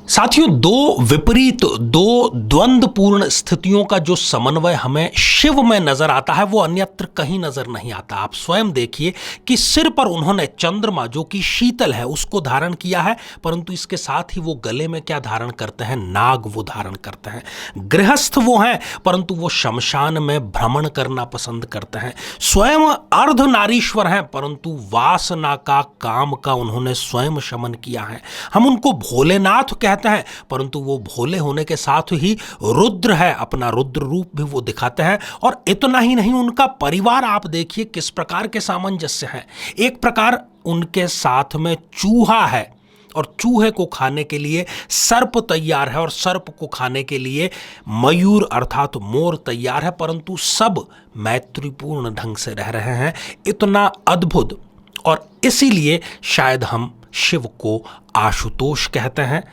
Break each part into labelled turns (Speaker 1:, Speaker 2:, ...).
Speaker 1: साथियों, दो विपरीत, दो द्वंद्वपूर्ण स्थितियों का जो समन्वय हमें शिव में नजर आता है वो अन्यत्र कहीं नजर नहीं आता। आप स्वयं देखिए कि सिर पर उन्होंने चंद्रमा जो कि शीतल है उसको धारण किया है, परंतु इसके साथ ही वो गले में क्या धारण करते हैं? नाग वो धारण करते हैं। गृहस्थ वो हैं, परंतु वो शमशान में भ्रमण करना पसंद करते हैं। स्वयं अर्धनारीश्वर हैं, परंतु वासना का, काम का उन्होंने स्वयं शमन किया है। हम उनको भोलेनाथ कहते हैं, परंतु वो भोले होने के साथ ही रुद्र है, अपना रुद्र रूप भी वो दिखाते हैं। और इतना ही नहीं, उनका परिवार आप देखिए किस प्रकार के सामंजस्य है। एक प्रकार उनके साथ में चूहा है और चूहे को खाने के लिए सर्प तैयार है और सर्प को खाने के लिए मयूर अर्थात मोर तैयार है, परंतु सब मैत्रीपूर्ण ढंग से रह रहे हैं। इतना अद्भुत, और इसीलिए शायद हम शिव को आशुतोष कहते हैं,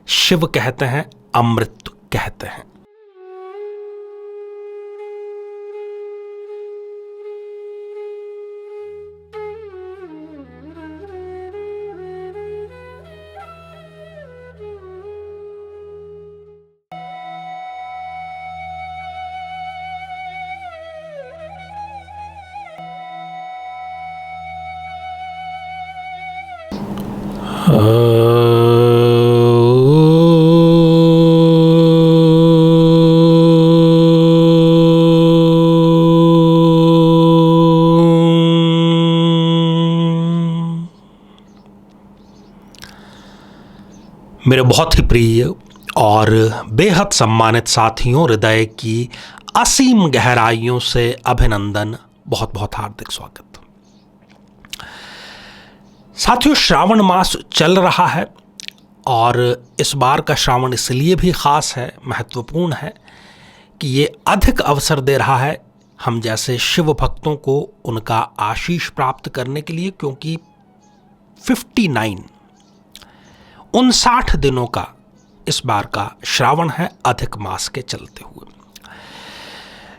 Speaker 1: शिव कहते हैं, अमृत कहते हैं। मेरे बहुत ही प्रिय और बेहद सम्मानित साथियों, हृदय की असीम गहराइयों से अभिनंदन, बहुत बहुत हार्दिक स्वागत। साथियों, श्रावण मास चल रहा है और इस बार का श्रावण इसलिए भी खास है, महत्वपूर्ण है कि ये अधिक अवसर दे रहा है हम जैसे शिव भक्तों को उनका आशीष प्राप्त करने के लिए, क्योंकि 59 दिनों का इस बार का श्रावण है, अधिक मास के चलते हुए।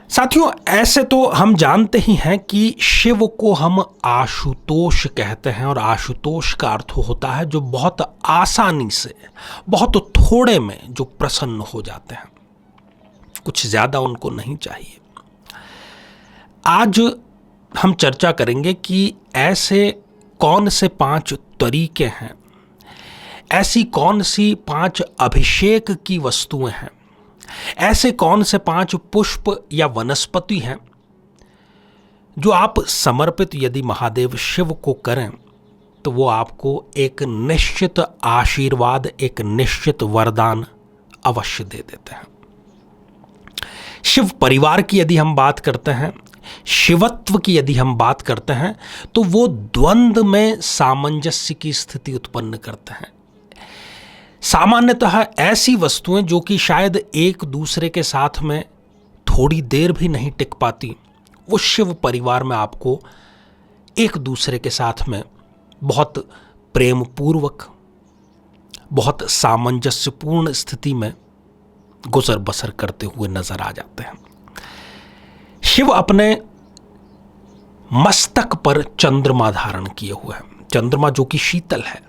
Speaker 1: साथियों, ऐसे तो हम जानते ही हैं कि शिव को हम आशुतोष कहते हैं, और आशुतोष का अर्थ होता है जो बहुत आसानी से, बहुत थोड़े में जो प्रसन्न हो जाते हैं, कुछ ज्यादा उनको नहीं चाहिए। आज हम चर्चा करेंगे कि ऐसे कौन से 5 तरीके हैं, ऐसी कौन सी 5 अभिषेक की वस्तुएं हैं, ऐसे कौन से 5 पुष्प या वनस्पति हैं जो आप समर्पित यदि महादेव शिव को करें तो वो आपको एक निश्चित आशीर्वाद, एक निश्चित वरदान अवश्य दे देते हैं। शिव परिवार की यदि हम बात करते हैं, शिवत्व की यदि हम बात करते हैं, तो वो द्वंद्व में सामंजस्य की स्थिति उत्पन्न करते हैं। सामान्यतः ऐसी वस्तुएं जो कि शायद एक दूसरे के साथ में थोड़ी देर भी नहीं टिक पाती, वो शिव परिवार में आपको एक दूसरे के साथ में बहुत प्रेम पूर्वक, बहुत सामंजस्यपूर्ण स्थिति में गुजर बसर करते हुए नजर आ जाते हैं। शिव अपने मस्तक पर चंद्रमा धारण किए हुए हैं, चंद्रमा जो कि शीतल है,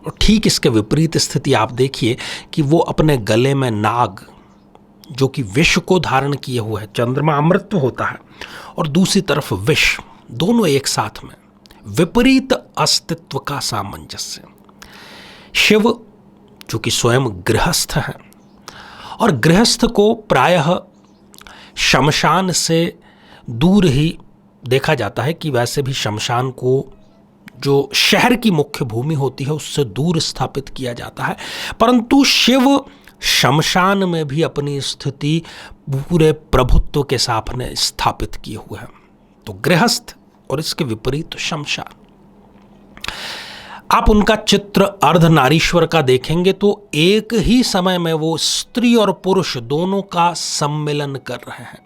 Speaker 1: और ठीक इसके विपरीत स्थिति आप देखिए कि वो अपने गले में नाग जो कि विष को धारण किए हुए है। चंद्रमा अमृत होता है और दूसरी तरफ विष, दोनों एक साथ में, विपरीत अस्तित्व का सामंजस्य। शिव जो कि स्वयं गृहस्थ हैं, और गृहस्थ को प्रायः शमशान से दूर ही देखा जाता है कि वैसे भी शमशान को जो शहर की मुख्य भूमि होती है उससे दूर स्थापित किया जाता है, परंतु शिव शमशान में भी अपनी स्थिति पूरे प्रभुत्व के सामने स्थापित किए हुए हैं। तो गृहस्थ और इसके विपरीत शमशान। आप उनका चित्र अर्धनारीश्वर का देखेंगे तो एक ही समय में वो स्त्री और पुरुष दोनों का सम्मिलन कर रहे हैं।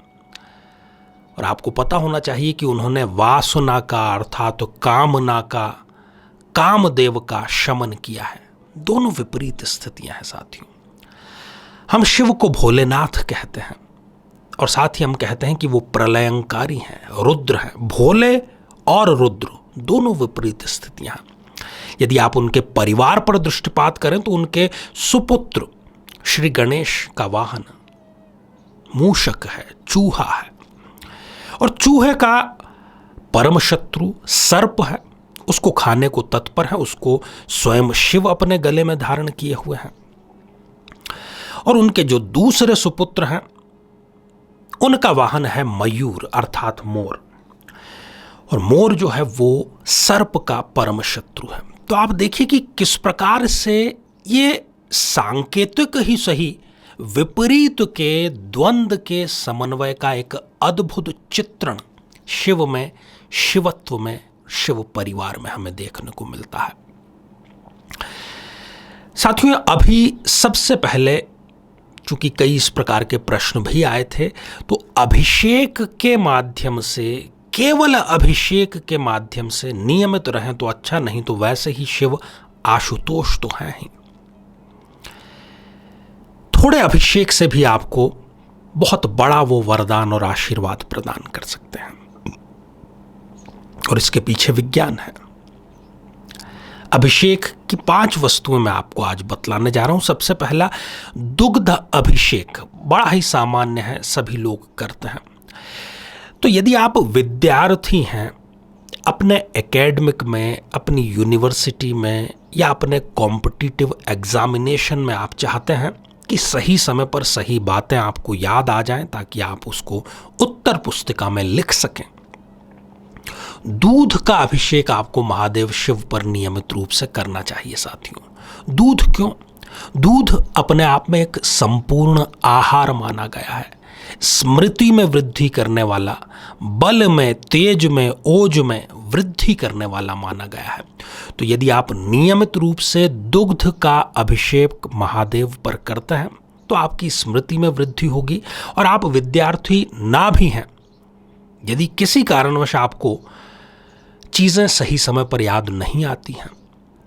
Speaker 1: और आपको पता होना चाहिए कि उन्होंने वासना का अर्थात कामना का, कामदेव का शमन किया है। दोनों विपरीत स्थितियां हैं साथियों। हम शिव को भोलेनाथ कहते हैं और साथ ही हम कहते हैं कि वो प्रलयंकारी हैं, रुद्र हैं। भोले और रुद्र दोनों विपरीत स्थितियां हैं। यदि आप उनके परिवार पर दृष्टिपात करें तो उनके सुपुत्र श्री गणेश का वाहन मूषक है, चूहा है, और चूहे का परम शत्रु सर्प है, उसको खाने को तत्पर है, उसको स्वयं शिव अपने गले में धारण किए हुए हैं। और उनके जो दूसरे सुपुत्र हैं उनका वाहन है मयूर अर्थात मोर, और मोर जो है वो सर्प का परम शत्रु है। तो आप देखिए कि किस प्रकार से ये सांकेतिक ही सही विपरीत के द्वंद्व के समन्वय का एक अद्भुत चित्रण शिव में, शिवत्व में, शिव परिवार में हमें देखने को मिलता है। साथियों, अभी सबसे पहले चूंकि कई इस प्रकार के प्रश्न भी आए थे, तो अभिषेक के माध्यम से, केवल अभिषेक के माध्यम से नियमित रहें तो अच्छा, नहीं तो वैसे ही शिव आशुतोष तो हैं ही। थोड़े अभिषेक से भी आपको बहुत बड़ा वो वरदान और आशीर्वाद प्रदान कर सकते हैं, और इसके पीछे विज्ञान है। अभिषेक की 5 वस्तुएं मैं आपको आज बतलाने जा रहा हूं। सबसे पहला दुग्ध अभिषेक, बड़ा ही सामान्य है, सभी लोग करते हैं। तो यदि आप विद्यार्थी हैं, अपने एकेडमिक में, अपनी यूनिवर्सिटी में या अपने कॉम्पिटिटिव एग्जामिनेशन में आप चाहते हैं कि सही समय पर सही बातें आपको याद आ जाएं ताकि आप उसको उत्तर पुस्तिका में लिख सकें, दूध का अभिषेक आपको महादेव शिव पर नियमित रूप से करना चाहिए। साथियों, दूध क्यों? दूध अपने आप में एक संपूर्ण आहार माना गया है, स्मृति में वृद्धि करने वाला, बल में, तेज में, ओज में वृद्धि करने वाला माना गया है। तो यदि आप नियमित रूप से दुग्ध का अभिषेक महादेव पर करते हैं तो आपकी स्मृति में वृद्धि होगी। और आप विद्यार्थी ना भी हैं, यदि किसी कारणवश आपको चीजें सही समय पर याद नहीं आती हैं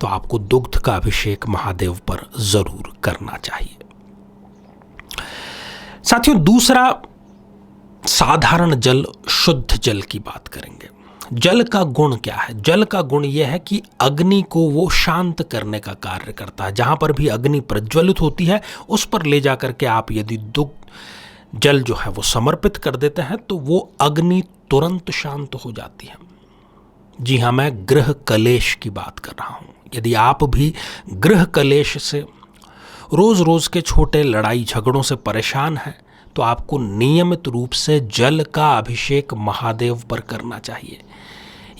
Speaker 1: तो आपको दुग्ध का अभिषेक महादेव पर जरूर करना चाहिए। साथियों, दूसरा साधारण जल, शुद्ध जल की बात करेंगे। जल का गुण क्या है? जल का गुण यह है कि अग्नि को वो शांत करने का कार्य करता है। जहां पर भी अग्नि प्रज्वलित होती है उस पर ले जाकर के आप यदि दुग्ध जल जो है वो समर्पित कर देते हैं तो वो अग्नि तुरंत शांत हो जाती है। जी हाँ, मैं गृह कलेश की बात कर रहा हूं। यदि आप भी गृह कलेश से, रोज रोज के छोटे लड़ाई झगड़ों से परेशान हैं तो आपको नियमित रूप से जल का अभिषेक महादेव पर करना चाहिए।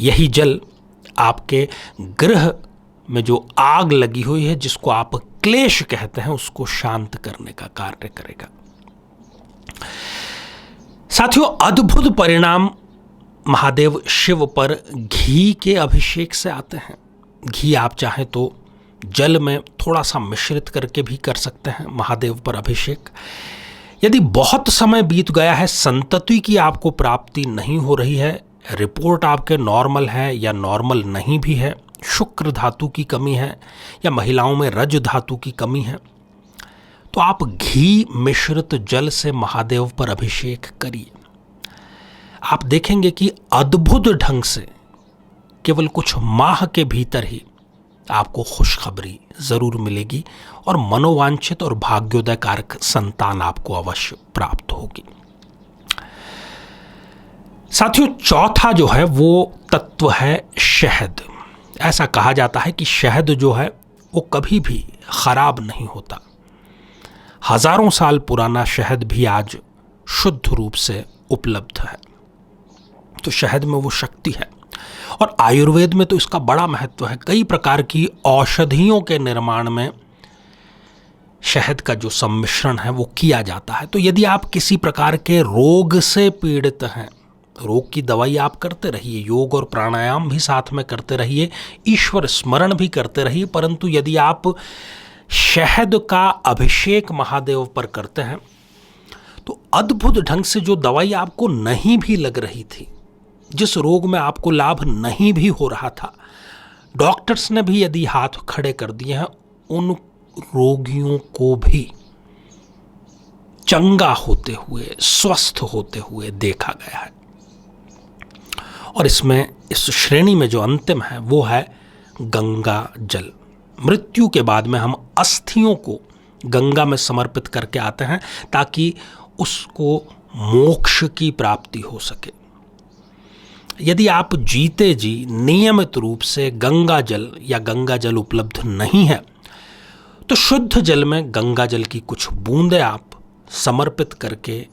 Speaker 1: यही जल आपके गृह में जो आग लगी हुई है, जिसको आप क्लेश कहते हैं, उसको शांत करने का कार्य करेगा। साथियों, अद्भुत परिणाम महादेव शिव पर घी के अभिषेक से आते हैं। घी आप चाहें तो जल में थोड़ा सा मिश्रित करके भी कर सकते हैं महादेव पर अभिषेक। यदि बहुत समय बीत गया है, संतति की आपको प्राप्ति नहीं हो रही है, रिपोर्ट आपके नॉर्मल है या नॉर्मल नहीं भी है, शुक्र धातु की कमी है या महिलाओं में रज धातु की कमी है, तो आप घी मिश्रित जल से महादेव पर अभिषेक करिए। आप देखेंगे कि अद्भुत ढंग से केवल कुछ माह के भीतर ही आपको खुशखबरी जरूर मिलेगी और मनोवांछित और भाग्योदय कारक संतान आपको अवश्य प्राप्त होगी। साथियों, चौथा जो है वो तत्व है शहद। ऐसा कहा जाता है कि शहद जो है वो कभी भी खराब नहीं होता। हजारों साल पुराना शहद भी आज शुद्ध रूप से उपलब्ध है। तो शहद में वो शक्ति है, और आयुर्वेद में तो इसका बड़ा महत्व है। कई प्रकार की औषधियों के निर्माण में शहद का जो सम्मिश्रण है वो किया जाता है। तो यदि आप किसी प्रकार के रोग से पीड़ित हैं, रोग की दवाई आप करते रहिए, योग और प्राणायाम भी साथ में करते रहिए, ईश्वर स्मरण भी करते रहिए, परंतु यदि आप शहद का अभिषेक महादेव पर करते हैं तो अद्भुत ढंग से जो दवाई आपको नहीं भी लग रही थी, जिस रोग में आपको लाभ नहीं भी हो रहा था, डॉक्टर्स ने भी यदि हाथ खड़े कर दिए हैं, उन रोगियों को भी चंगा होते हुए, स्वस्थ होते हुए देखा गया है। और इसमें इस श्रेणी में जो अंतिम है वो है गंगा जल। मृत्यु के बाद में हम अस्थियों को गंगा में समर्पित करके आते हैं ताकि उसको मोक्ष की प्राप्ति हो सके। यदि आप जीते जी नियमित रूप से गंगा जल या गंगा जल उपलब्ध नहीं है तो शुद्ध जल में गंगा जल की कुछ बूंदें आप समर्पित करके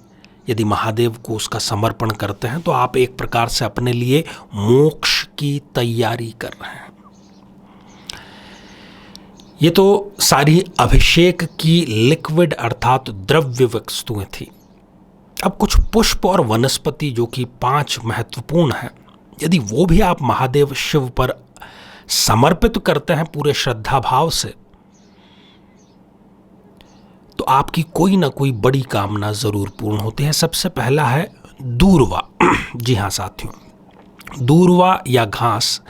Speaker 1: यदि महादेव को उसका समर्पण करते हैं तो आप एक प्रकार से अपने लिए मोक्ष की तैयारी कर रहे हैं। ये तो सारी अभिषेक की लिक्विड अर्थात द्रव्य वस्तुएं थी। अब कुछ पुष्प और वनस्पति जो कि 5 महत्वपूर्ण हैं, यदि वो भी आप महादेव शिव पर समर्पित करते हैं पूरे श्रद्धा भाव से तो आपकी कोई ना कोई बड़ी कामना जरूर पूर्ण होती है। सबसे पहला है दूर्वा। जी हाँ साथियों, दूर्वा या घास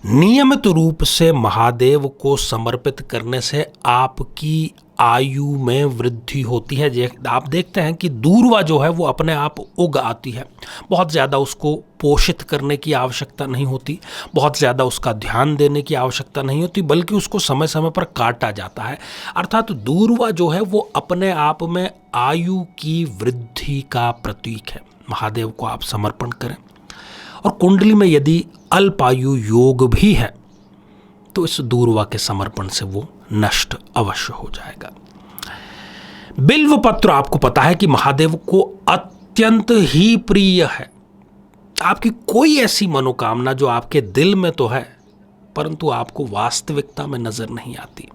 Speaker 1: नियमित रूप से महादेव को समर्पित करने से आपकी आयु में वृद्धि होती है। आप देखते हैं कि दूर्वा जो है वो अपने आप उग आती है, बहुत ज़्यादा उसको पोषित करने की आवश्यकता नहीं होती, बहुत ज़्यादा उसका ध्यान देने की आवश्यकता नहीं होती, बल्कि उसको समय समय पर काटा जाता है। अर्थात दूर्वा जो है वो अपने आप में आयु की वृद्धि का प्रतीक है। महादेव को आप समर्पण करें। और कुंडली में यदि अल्पायु योग भी है तो इस दूर्वा के समर्पण से वो नष्ट अवश्य हो जाएगा। बिल्व पत्र आपको पता है कि महादेव को अत्यंत ही प्रिय है। आपकी कोई ऐसी मनोकामना जो आपके दिल में तो है परंतु आपको वास्तविकता में नजर नहीं आती,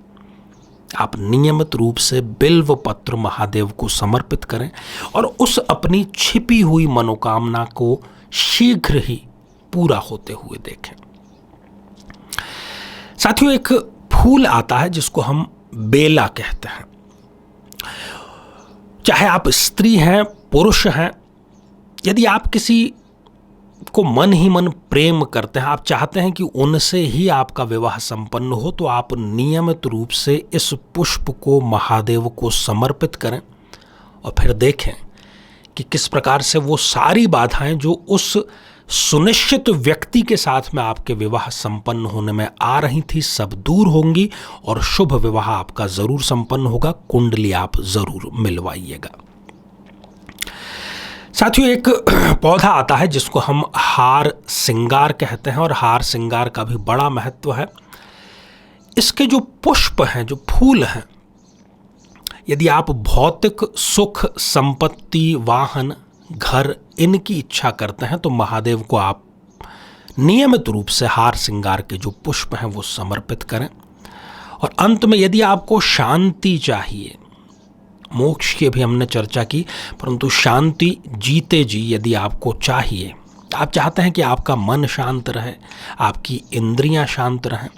Speaker 1: आप नियमित रूप से बिल्व पत्र महादेव को समर्पित करें और उस अपनी छिपी हुई मनोकामना को शीघ्र ही पूरा होते हुए देखें। साथियों, एक फूल आता है जिसको हम बेला कहते हैं। चाहे आप स्त्री हैं पुरुष हैं, यदि आप किसी को मन ही मन प्रेम करते हैं, आप चाहते हैं कि उनसे ही आपका विवाह संपन्न हो, तो आप नियमित रूप से इस पुष्प को महादेव को समर्पित करें और फिर देखें कि किस प्रकार से वो सारी बाधाएं जो उस सुनिश्चित व्यक्ति के साथ में आपके विवाह संपन्न होने में आ रही थी सब दूर होंगी और शुभ विवाह आपका जरूर संपन्न होगा। कुंडली आप जरूर मिलवाइएगा। साथियों, एक पौधा आता है जिसको हम हार सिंगार कहते हैं और हार सिंगार का भी बड़ा महत्व है। इसके जो पुष्प हैं, जो फूल हैं, यदि आप भौतिक सुख, संपत्ति, वाहन, घर इनकी इच्छा करते हैं तो महादेव को आप नियमित रूप से हार सिंगार के जो पुष्प हैं वो समर्पित करें। और अंत में यदि आपको शांति चाहिए, मोक्ष की भी हमने चर्चा की, परंतु शांति जीते जी यदि आपको चाहिए, आप चाहते हैं कि आपका मन शांत रहे, आपकी इंद्रियां शांत रहें,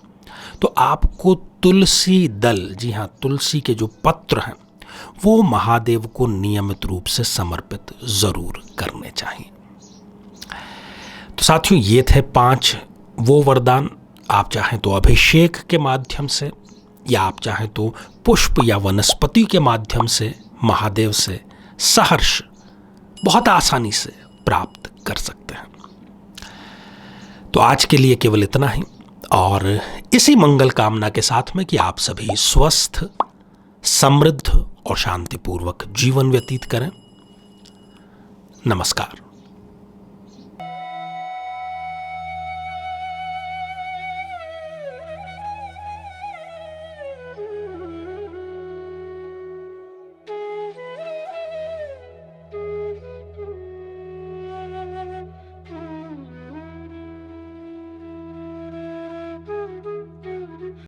Speaker 1: तो आपको तुलसी दल, जी हाँ तुलसी के जो पत्र हैं वो महादेव को नियमित रूप से समर्पित जरूर करने चाहिए। तो साथियों, ये थे 5 वो वरदान। आप चाहें तो अभिषेक के माध्यम से या आप चाहें तो पुष्प या वनस्पति के माध्यम से महादेव से सहर्ष बहुत आसानी से प्राप्त कर सकते हैं। तो आज के लिए केवल इतना ही, और इसी मंगल कामना के साथ में कि आप सभी स्वस्थ, समृद्ध और शांतिपूर्वक जीवन व्यतीत करें। नमस्कार।